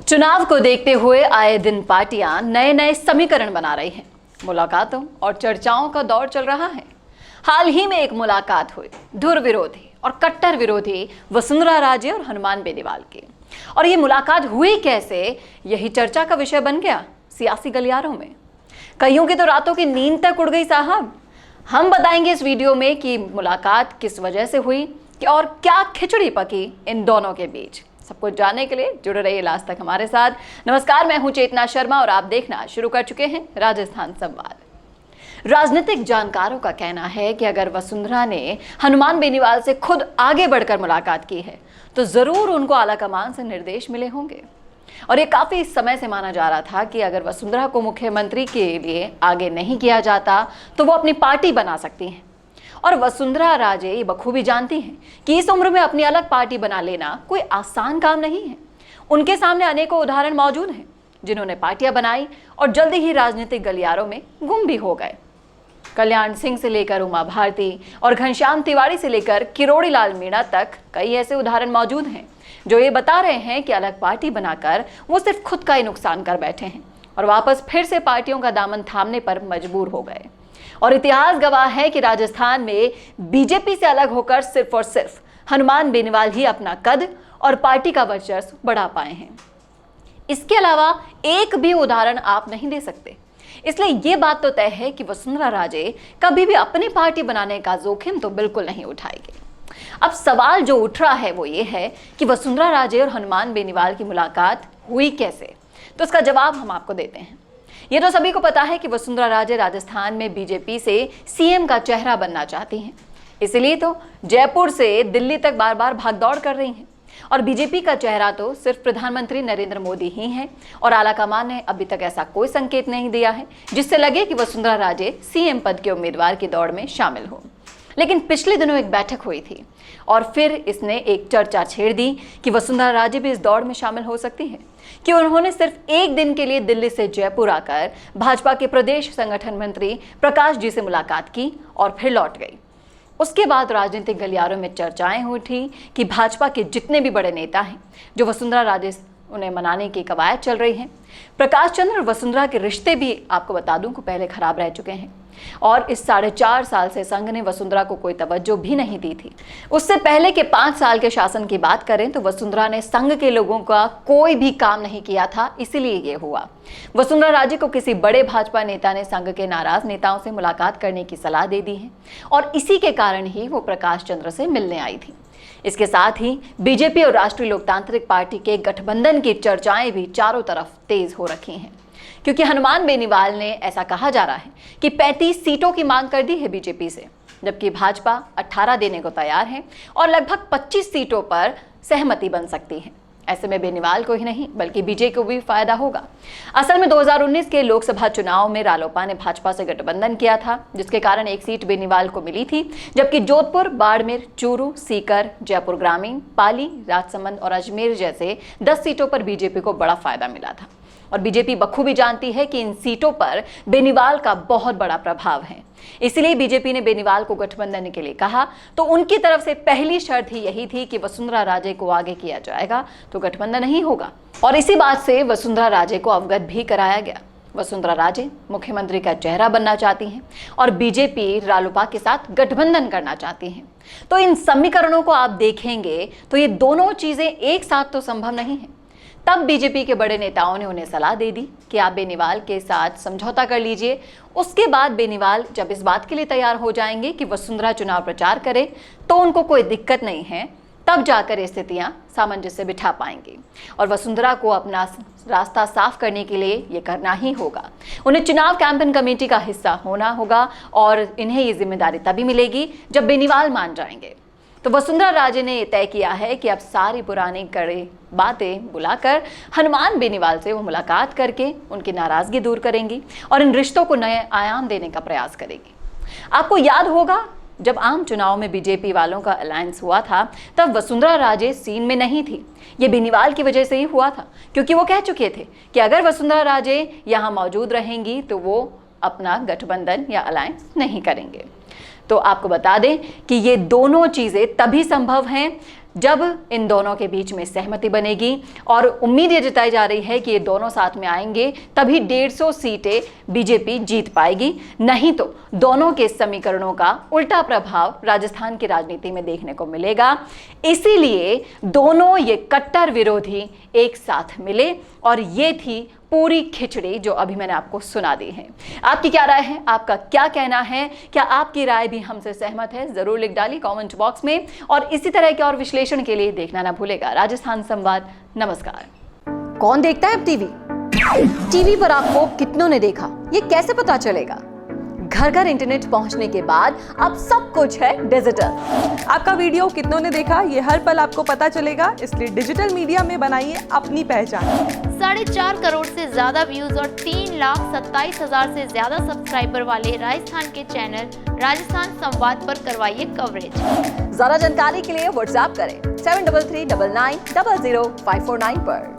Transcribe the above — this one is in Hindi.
चुनाव को देखते हुए आए दिन पार्टियां नए नए समीकरण बना रही हैं। मुलाकातों और चर्चाओं का दौर चल रहा है। हाल ही में एक मुलाकात हुई धुर विरोधी और कट्टर विरोधी वसुंधरा राजे और हनुमान बेनीवाल की, और ये मुलाकात हुई कैसे, यही चर्चा का विषय बन गया सियासी गलियारों में। कईयों की तो रातों की नींद तक उड़ गई साहब। हम बताएंगे इस वीडियो में कि मुलाकात किस वजह से हुई और क्या खिचड़ी पकी इन दोनों के बीच। सब कुछ जानने के लिए जुड़े रहिए लास्ट तक हमारे साथ। नमस्कार, मैं हूं चेतना शर्मा और आप देखना शुरू कर चुके हैं राजस्थान संवाद। राजनीतिक जानकारों का कहना है कि अगर वसुंधरा ने हनुमान बेनीवाल से खुद आगे बढ़कर मुलाकात की है तो जरूर उनको आलाकमान से निर्देश मिले होंगे। और ये काफी समय से माना जा रहा था कि अगर वसुंधरा को मुख्यमंत्री के लिए आगे नहीं किया जाता तो वो अपनी पार्टी बना सकती हैं। और वसुंधरा राजे ये बखूबी जानती हैं कि इस उम्र में अपनी अलग पार्टी बना लेना कोई आसान काम नहीं है। उनके सामने अनेकों उदाहरण मौजूद हैं जिन्होंने पार्टियां बनाई और जल्दी ही राजनीतिक गलियारों में गुम भी हो गए। कल्याण सिंह से लेकर उमा भारती और घनश्याम तिवारी से लेकर किरोड़ी लाल मीणा तक कई ऐसे उदाहरण मौजूद हैं जो ये बता रहे हैं कि अलग पार्टी बनाकर वो सिर्फ खुद का ही नुकसान कर बैठे हैं और वापस फिर से पार्टियों का दामन थामने पर मजबूर हो गए। और इतिहास गवाह है कि राजस्थान में बीजेपी से अलग होकर सिर्फ और सिर्फ हनुमान बेनीवाल ही अपना कद और पार्टी का वर्चस्व बढ़ा पाए हैं। इसके अलावा एक भी उदाहरण आप नहीं दे सकते। इसलिए ये बात तो तय है कि वसुंधरा राजे कभी भी अपनी पार्टी बनाने का जोखिम तो बिल्कुल नहीं उठाएगी। अब सवाल जो उठ रहा है वो ये है कि वसुंधरा राजे और हनुमान बेनीवाल की मुलाकात हुई कैसे। तो इसका जवाब हम आपको देते हैं। ये तो सभी को पता है कि वसुंधरा राजे राजस्थान में बीजेपी से सीएम का चेहरा बनना चाहती हैं। इसलिए तो जयपुर से दिल्ली तक बार बार भागदौड़ कर रही हैं। और बीजेपी का चेहरा तो सिर्फ प्रधानमंत्री नरेंद्र मोदी ही हैं और आलाकमान ने अभी तक ऐसा कोई संकेत नहीं दिया है जिससे लगे कि वसुंधरा राजे सीएम पद के उम्मीदवार की दौड़ में शामिल हो। लेकिन पिछले दिनों एक बैठक हुई थी और फिर इसने एक चर्चा छेड़ दी कि वसुंधरा राजे भी इस दौड़ में शामिल हो सकती है, कि उन्होंने सिर्फ एक दिन के लिए दिल्ली से जयपुर आकर भाजपा के प्रदेश संगठन मंत्री प्रकाश जी से मुलाकात की और फिर लौट गई। उसके बाद राजनीतिक गलियारों में चर्चाएं उठी कि भाजपा के जितने भी बड़े नेता हैं जो वसुंधरा राजे उन्हें मनाने की कवायद चल रही है। प्रकाश चंद्र और वसुंधरा के रिश्ते भी आपको बता दूं कि पहले खराब रह चुके हैं और इस 4.5 साल से संघ ने वसुंधरा को कोई तवज्जो भी नहीं दी थी। उससे पहले के 5 साल के शासन की बात करें तो वसुंधरा ने संघ के लोगों का कोई भी काम नहीं किया था, इसीलिए ये हुआ। वसुंधरा राजे को किसी बड़े भाजपा नेता ने संघ के नाराज नेताओं से मुलाकात करने की सलाह दे दी है और इसी के कारण ही वो प्रकाश चंद्र से मिलने आई थी। इसके साथ ही बीजेपी और राष्ट्रीय लोकतांत्रिक पार्टी के गठबंधन की चर्चाएं भी चारों तरफ तेज हो रखी हैं, क्योंकि हनुमान बेनीवाल ने ऐसा कहा जा रहा है कि 35 सीटों की मांग कर दी है बीजेपी से, जबकि भाजपा 18 देने को तैयार है और लगभग 25 सीटों पर सहमति बन सकती है। ऐसे में बेनीवाल को ही नहीं बल्कि बीजेपी को भी फायदा होगा। असल में 2019 के लोकसभा चुनाव में रालोपा ने भाजपा से गठबंधन किया था, जिसके कारण एक सीट बेनीवाल को मिली थी, जबकि जोधपुर, बाड़मेर, चूरू, सीकर, जयपुर ग्रामीण, पाली, राजसमंद और अजमेर जैसे 10 सीटों पर बीजेपी को बड़ा फायदा मिला था। और बीजेपी बखूबी जानती है कि इन सीटों पर बेनीवाल का बहुत बड़ा प्रभाव है। इसलिए बीजेपी ने बेनीवाल को गठबंधन के लिए कहा तो उनकी तरफ से पहली शर्त ही यही थी कि वसुंधरा राजे को आगे किया जाएगा तो गठबंधन नहीं होगा। और इसी बात से वसुंधरा राजे को अवगत भी कराया गया। वसुंधरा राजे मुख्यमंत्री का चेहरा बनना चाहती हैं और बीजेपी रालोपा के साथ गठबंधन करना चाहती हैं। तो इन समीकरणों को आप देखेंगे तो ये दोनों चीजें एक साथ तो संभव नहीं है। तब बीजेपी के बड़े नेताओं ने उन्हें सलाह दे दी कि आप बेनीवाल के साथ समझौता कर लीजिए। उसके बाद बेनीवाल जब इस बात के लिए तैयार हो जाएंगे कि वसुंधरा चुनाव प्रचार करे तो उनको कोई दिक्कत नहीं है, तब जाकर स्थितियां सामंजस्य बिठा पाएंगी। और वसुंधरा को अपना रास्ता साफ करने के लिए ये करना ही होगा। उन्हें चुनाव कैंपेन कमेटी का हिस्सा होना होगा और इन्हें ये जिम्मेदारी तभी मिलेगी जब बेनीवाल मान जाएंगे। तो वसुंधरा राजे ने तय किया है कि अब सारी पुरानी कड़ी बातें बुलाकर हनुमान बेनीवाल से वो मुलाकात करके उनकी नाराजगी दूर करेंगी और इन रिश्तों को नए आयाम देने का प्रयास करेगी। आपको याद होगा जब आम चुनाव में बीजेपी वालों का अलायंस हुआ था तब वसुंधरा राजे सीन में नहीं थी। ये बेनीवाल की वजह से ही हुआ था, क्योंकि वो कह चुके थे कि अगर वसुंधरा राजे यहाँ मौजूद रहेंगी तो वो अपना गठबंधन या अलायंस नहीं करेंगे। तो आपको बता दें कि ये दोनों चीजें तभी संभव हैं जब इन दोनों के बीच में सहमति बनेगी और उम्मीद ये जताई जा रही है कि ये दोनों साथ में आएंगे, तभी 150 सीटें बीजेपी जीत पाएगी। नहीं तो दोनों के समीकरणों का उल्टा प्रभाव राजस्थान की राजनीति में देखने को मिलेगा। इसीलिए दोनों ये कट्टर विरोधी एक साथ मिले और ये थी पूरी खिचड़ी जो अभी मैंने आपको सुना दी है। आपकी क्या राय है? आपका क्या कहना है? क्या आपकी राय भी हमसे सहमत है? जरूर लिख डालिए कमेंट बॉक्स में। और इसी तरह के और विश्लेषण के लिए देखना ना भूलेगा राजस्थान संवाद। नमस्कार। कौन देखता है अब टीवी पर आपको कितनों ने देखा, ये कैसे पता चलेगा? घर घर इंटरनेट पहुंचने के बाद अब सब कुछ है डिजिटल। आपका वीडियो कितनों ने देखा ये हर पल आपको पता चलेगा, इसलिए डिजिटल मीडिया में बनाइए अपनी पहचान। 4.5 करोड़ से ज्यादा व्यूज और 3,27,000 से ज्यादा सब्सक्राइबर वाले राजस्थान के चैनल राजस्थान संवाद पर करवाइए कवरेज। ज्यादा जानकारी के लिए व्हाट्सएप करें 7339900549 पर।